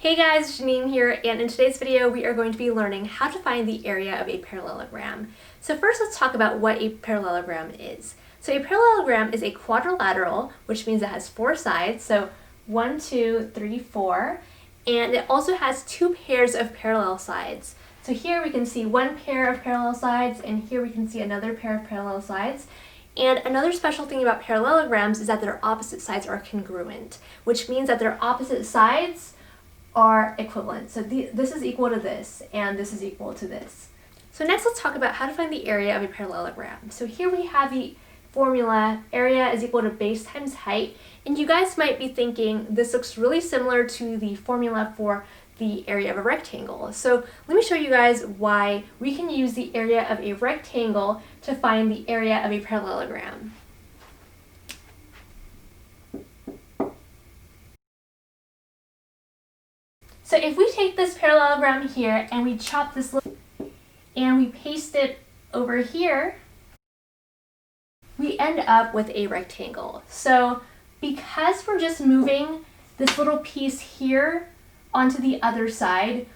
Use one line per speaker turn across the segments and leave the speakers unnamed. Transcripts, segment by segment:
Hey guys, Janine here, and in today's video we are going to be learning how to find the area of a parallelogram. So first let's talk about what a parallelogram is. So a parallelogram is a quadrilateral, which means it has four sides, so 1, 2, 3, 4, and it also has two pairs of parallel sides. So here we can see one pair of parallel sides, and here we can see another pair of parallel sides. And another special thing about parallelograms is that their opposite sides are congruent, which means that their opposite sides are equivalent. So this is equal to this, and this is equal to this. So next let's talk about how to find the area of a parallelogram. So here we have the formula, area is equal to base times height, and you guys might be thinking this looks really similar to the formula for the area of a rectangle. So let me show you guys why we can use the area of a rectangle to find the area of a parallelogram. So if we take this parallelogram here and we chop this and we paste it over here, we end up with a rectangle. So because we're just moving this little piece here onto the other side,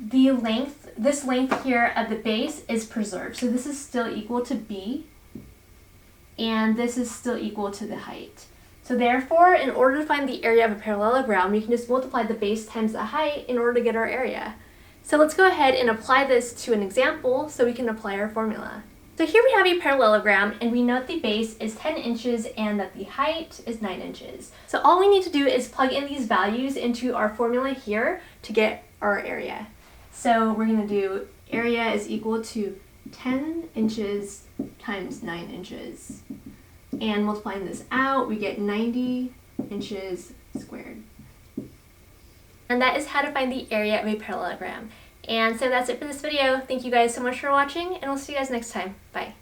this length here at the base is preserved. So this is still equal to b, and this is still equal to the height. So therefore, in order to find the area of a parallelogram, we can just multiply the base times the height in order to get our area. So let's go ahead and apply this to an example so we can apply our formula. So here we have a parallelogram, and we know that the base is 10 inches and that the height is 9 inches. So all we need to do is plug in these values into our formula here to get our area. So we're going to do area is equal to 10 inches times 9 inches. And multiplying this out, we get 90 inches squared. And that is how to find the area of a parallelogram. And so that's it for this video. Thank you guys so much for watching, and we'll see you guys next time. Bye.